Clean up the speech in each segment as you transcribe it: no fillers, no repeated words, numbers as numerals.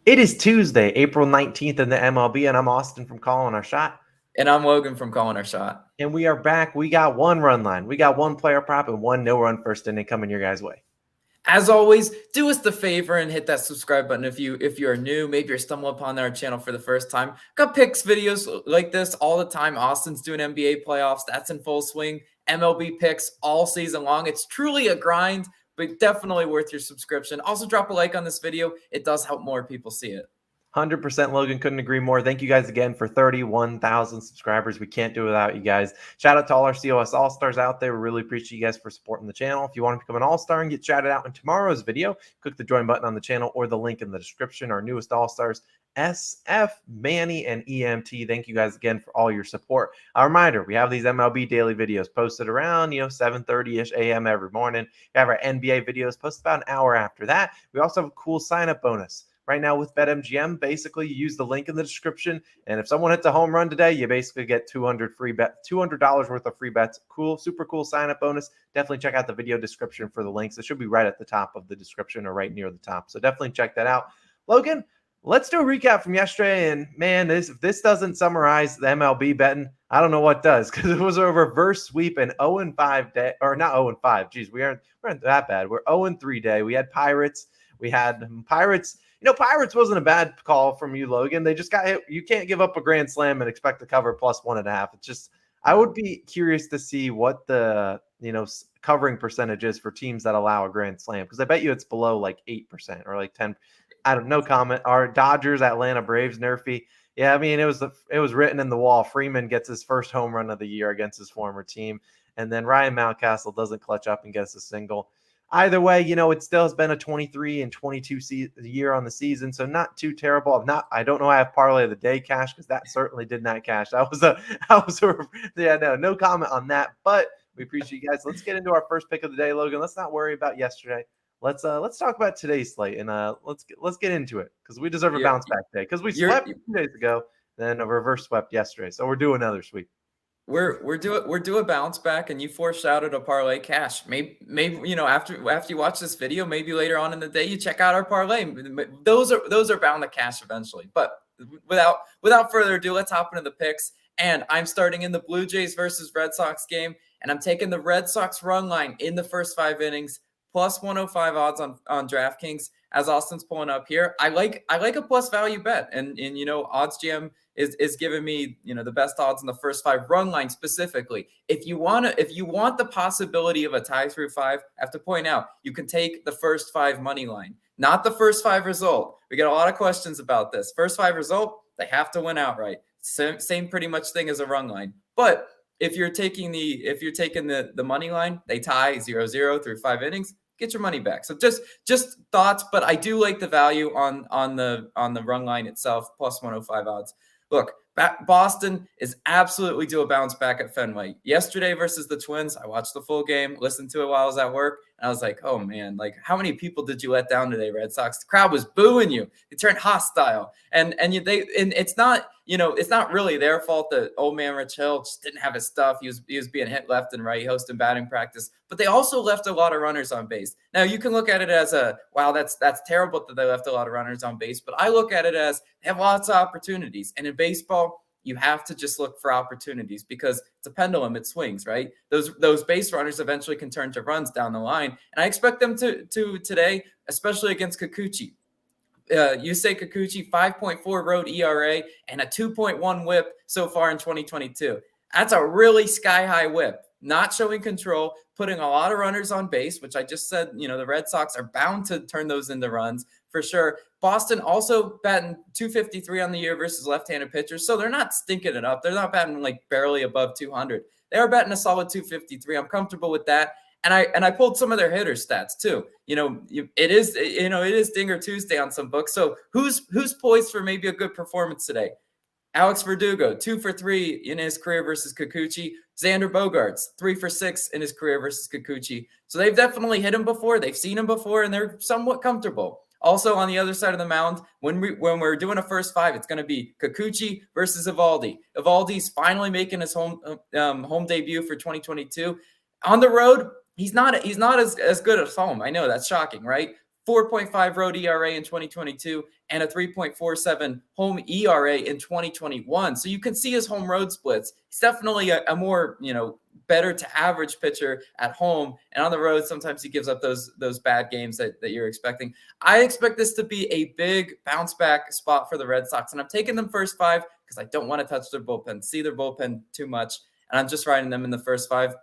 It is Tuesday, April 19th in the MLB, and I'm Austin from Calling Our Shot. And I'm Logan from Calling Our Shot. And we are back. We got one run line. We got one player prop and one no-run first inning coming your guys' way. As always, do us the favor and hit that subscribe button if you are new. Maybe you're stumbling upon our channel for the first time. Got picks videos like this all the time. Austin's doing NBA playoffs. That's in full swing. MLB picks all season long. It's truly a grind, but definitely worth your subscription. Also, drop a like on this video. It does help more people see it. 100% Logan, couldn't agree more. Thank you guys again for 31,000 subscribers. We can't do it without you guys. Shout out to all our COS All-Stars out there. We really appreciate you guys for supporting the channel. If you want to become an All-Star and get shouted out in tomorrow's video, click the join button on the channel or the link in the description. Our newest All-Stars, SF, Manny, and EMT. Thank you guys again for all your support. A reminder, we have these MLB daily videos posted around 7:30-ish a.m. every morning. We have our NBA videos posted about an hour after that. We also have a cool sign-up bonus. Right now with BetMGM, basically you use the link in the description, and if someone hits a home run today, you basically get $200 worth of free bets. Cool, super cool sign-up bonus. Definitely check out the video description for the links. It should be right at the top of the description or right near the top. So definitely check that out. Logan, let's do a recap from yesterday. And man, if this doesn't summarize the MLB betting, I don't know what does, because it was a reverse sweep and 0-5 day, or not 0-5. Geez, we aren't that bad. We're 0-3 day. We had Pirates. We had Pirates. Pirates wasn't a bad call from you, Logan. They just got hit. You can't give up a grand slam and expect to cover plus 1.5. It's just, I would be curious to see what the, covering percentage is for teams that allow a grand slam, because I bet you it's below like 8% or like 10. I don't know. Comment. Our Dodgers, Atlanta Braves, NRFI. Yeah, I mean, it was written in the wall. Freeman gets his first home run of the year against his former team, and then Ryan Mountcastle doesn't clutch up and gets a single. Either way, it still has been a 23-22 year on the season, so not too terrible. I don't know. I have parlay of the day cash, because that certainly did not cash. No comment on that. But we appreciate you guys. Let's get into our first pick of the day, Logan. Let's not worry about yesterday. Let's talk about today's slate, and let's get into it, because we deserve a bounce back day, because we swept 2 days ago, then a reverse swept yesterday, so we're doing another sweep. We're due a bounce back, and you foreshadowed a parlay cash. Maybe after you watch this video, maybe later on in the day you check out our parlay. Those are bound to cash eventually. But without further ado, let's hop into the picks. And I'm starting in the Blue Jays versus Red Sox game, and I'm taking the Red Sox run line in the first 5 innings, plus 105 odds on DraftKings. As Austin's pulling up here, I like a plus value bet, and OddsJam is giving me the best odds in the first 5 run line specifically. If you want the possibility of a tie through 5, I have to point out you can take the first 5 money line, not the first 5 result. We get a lot of questions about this. First 5 result, they have to win outright. Same pretty much thing as a run line. But if you're taking the money line, they tie 0-0 through 5 innings. Get your money back. So just thoughts, but I do like the value on the run line itself, plus 105 odds. Look, Boston is absolutely due a bounce back at Fenway. Yesterday versus the Twins, I watched the full game, listened to it while I was at work, and I was like, oh man, like how many people did you let down today, Red Sox? The crowd was booing you. It turned hostile, and it's not it's not really their fault that old man Rich Hill just didn't have his stuff. He was being hit left and right, hosting batting practice, but they also left a lot of runners on base. Now you can look at it as wow, that's terrible that they left a lot of runners on base, but I look at it as they have lots of opportunities, and in baseball, you have to just look for opportunities, because it's a pendulum. It swings, right? Those base runners eventually can turn to runs down the line. And I expect them to today, especially against Kikuchi. Yusei Kikuchi, 5.4 road ERA and a 2.1 whip so far in 2022. That's a really sky-high whip. Not showing control, putting a lot of runners on base, which I just said, the Red Sox are bound to turn those into runs for sure. Boston also batting 253 on the year versus left-handed pitchers, so they're not stinking it up. They're not batting like barely above 200. They are batting a solid 253. I'm comfortable with that. And I pulled some of their hitter stats too. It is Dinger Tuesday on some books. So who's poised for maybe a good performance today? Alex Verdugo, 2 for 3 in his career versus Kikuchi. Xander Bogaerts, 3 for 6 in his career versus Kikuchi. So they've definitely hit him before. They've seen him before, and they're somewhat comfortable. Also, on the other side of the mound, when we're doing a first 5, it's going to be Kikuchi versus Eovaldi. Eovaldi's finally making his home debut for 2022. On the road, he's not as good as home. I know that's shocking, right? 4.5 road ERA in 2022, and a 3.47 home ERA in 2021. So you can see his home road splits. He's definitely a more, better to average pitcher at home, and on the road, sometimes he gives up those bad games that you're expecting. I expect this to be a big bounce back spot for the Red Sox, and I'm taking them first 5 because I don't want to touch their bullpen, see their bullpen too much, and I'm just riding them in the first 5.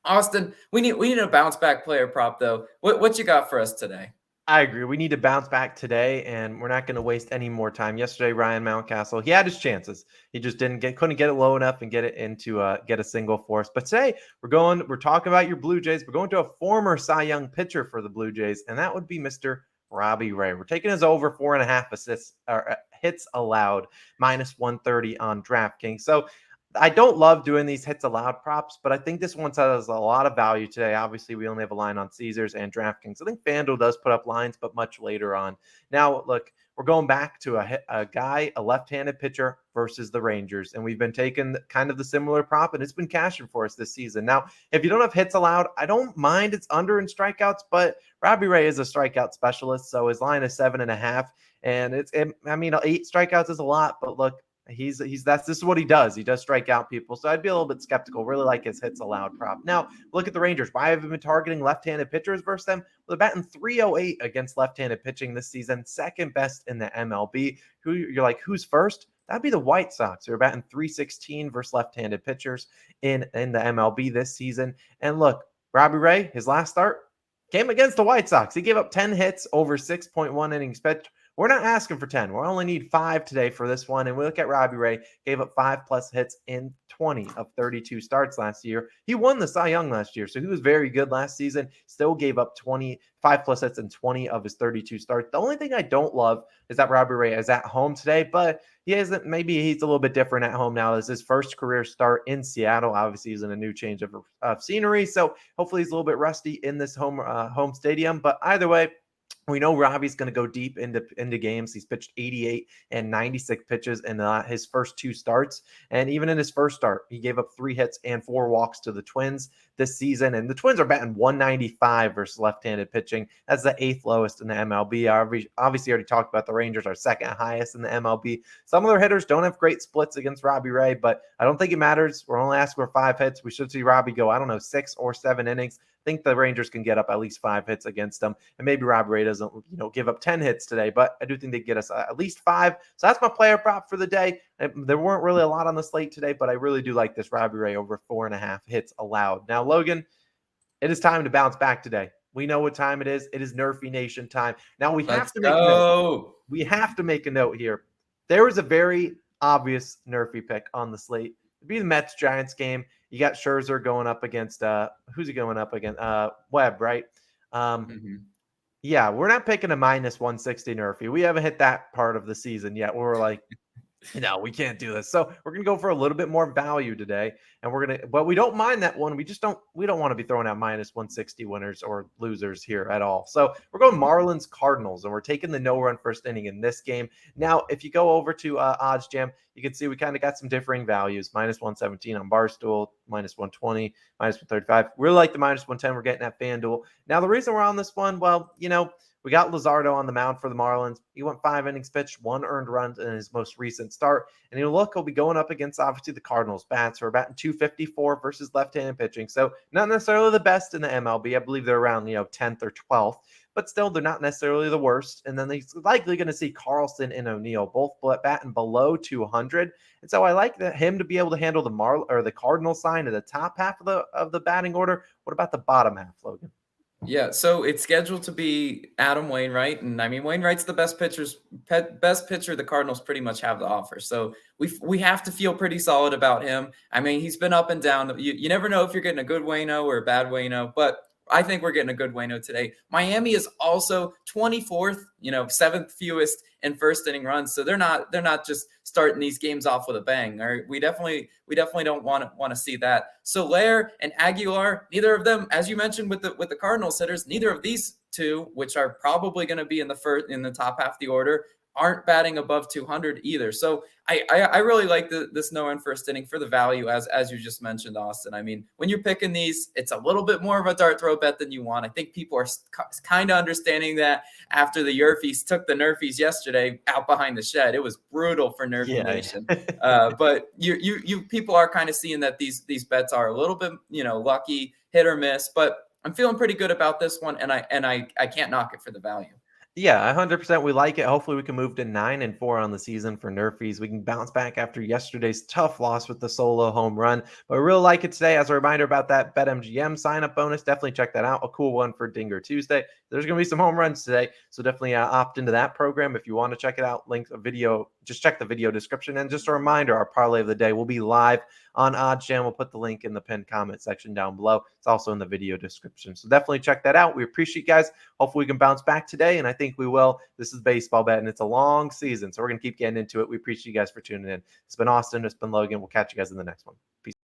Austin, we need a bounce back player prop though. What you got for us today? I agree. We need to bounce back today, and we're not going to waste any more time. Yesterday, Ryan Mountcastle, he had his chances. He just couldn't get it low enough and get it into get a single for us. But today, we're talking about your Blue Jays. We're going to a former Cy Young pitcher for the Blue Jays, and that would be Mr. Robbie Ray. We're taking his over 4.5 assists or hits allowed, -130 on DraftKings. So I don't love doing these hits allowed props, but I think this one has a lot of value today. Obviously, we only have a line on Caesars and DraftKings. I think FanDuel does put up lines, but much later on. Now, look, we're going back to a left-handed pitcher versus the Rangers, and we've been taking kind of the similar prop, and it's been cashing for us this season. Now, if you don't have hits allowed, I don't mind it's under in strikeouts, but Robbie Ray is a strikeout specialist, so his line is 7.5, and 8 strikeouts is a lot, but look, this is what he does. He does strike out people. So I'd be a little bit skeptical. Really like his hits allowed prop. Now, look at the Rangers. Why have we been targeting left-handed pitchers versus them? Well, they're batting 308 against left-handed pitching this season, second best in the MLB. You're like, who's first? That'd be the White Sox. They're batting 316 versus left-handed pitchers in the MLB this season. And look, Robbie Ray, his last start came against the White Sox. He gave up 10 hits over 6.1 innings pitched. We're not asking for 10. We only need 5 today for this one. And we look at Robbie Ray, gave up 5+ hits in 20 of 32 starts last year. He won the Cy Young last year, so he was very good last season. Still gave up 5+ hits in 20 of his 32 starts. The only thing I don't love is that Robbie Ray is at home today, but maybe he's a little bit different at home now. This is his first career start in Seattle. Obviously, he's in a new change of scenery, so hopefully he's a little bit rusty in this home stadium. But either way, we know Robbie's going to go deep into games. He's pitched 88 and 96 pitches in his first 2 starts. And even in his first start, he gave up 3 hits and 4 walks to the Twins this season. And the Twins are batting 195 versus left-handed pitching. That's the 8th lowest in the MLB. Obviously, already talked about the Rangers are second highest in the MLB. Some of their hitters don't have great splits against Robbie Ray, but I don't think it matters. We're only asking for 5 hits. We should see Robbie go, 6 or 7 innings. I think the Rangers can get up at least 5 hits against them, and maybe Robbie Ray doesn't, give up 10 hits today, but I do think they get us at least 5. So that's my player prop for the day. There weren't really a lot on the slate today, but I really do like this Robbie Ray over 4.5 hits allowed. Now, Logan, it is time to bounce back today. We know what time it is. It is Nerfy Nation time. Now we have to make a note. We have to make a note here. There is a very obvious Nerfy pick on the slate. It'd be the Mets-Giants game. You got Scherzer going up against who's he going up against? Webb, right? Yeah, we're not picking a -160 Nerfy. We haven't hit that part of the season yet. We're like, no, we can't do this. So we're gonna go for a little bit more value today, and but we don't mind that one. We don't want to be throwing out -160 winners or losers here at all. So we're going Marlins Cardinals, and we're taking the no-run first inning in this game. Now, if you go over to Odds Jam, you can see we kind of got some differing values: -117 on Barstool, -120, -135. Really like the -110 we're getting at FanDuel. Now, the reason we're on this one, well, we got Luzardo on the mound for the Marlins. He went 5 innings pitched, 1 earned run in his most recent start. And he'll be going up against, obviously, the Cardinals bats, who are batting 254 versus left-handed pitching. So not necessarily the best in the MLB. I believe they're around, 10th or 12th. But still, they're not necessarily the worst. And then he's likely going to see Carlson and O'Neill both batting below 200. And so I like him to be able to handle the Cardinal sign at the top half of the batting order. What about the bottom half, Logan? Yeah, so it's scheduled to be Adam Wainwright, and Wainwright's the best pitcher the Cardinals pretty much have to offer. So we have to feel pretty solid about him. He's been up and down. You never know if you're getting a good Waino or a bad Waino, but I think we're getting a good Waino today. Miami is also 24th, 7th fewest in first inning runs. So they're not just starting these games off with a bang. All right? We definitely don't want to see that. Soler and Aguilar, neither of them, as you mentioned with the Cardinals hitters, neither of these two, which are probably going to be in the top half of the order, aren't batting above 200 either. So I really like this no run first inning for the value, as you just mentioned, Austin. I mean, when you're picking these, it's a little bit more of a dart throw bet than you want. I think people are kind of understanding that after the NRFIs took the NRFIs yesterday out behind the shed. It was brutal for NRFI Nation. But you people are kind of seeing that these bets are a little bit, lucky, hit or miss. But I'm feeling pretty good about this one, and I can't knock it for the value. Yeah, 100%. We like it. Hopefully, we can move to 9-4 on the season for NRFIs. We can bounce back after yesterday's tough loss with the solo home run. But we really like it today. As a reminder about that BetMGM sign-up bonus, definitely check that out. A cool one for Dinger Tuesday. There's going to be some home runs today, so definitely opt into that program if you want to check it out. Link a video. Just check the video description. And just a reminder, our parlay of the day will be live on OddsJam. We'll put the link in the pinned comment section down below. It's also in the video description. So definitely check that out. We appreciate you guys. Hopefully we can bounce back today, and I think we will. This is baseball bet, and it's a long season, so we're going to keep getting into it. We appreciate you guys for tuning in. It's been Austin. It's been Logan. We'll catch you guys in the next one.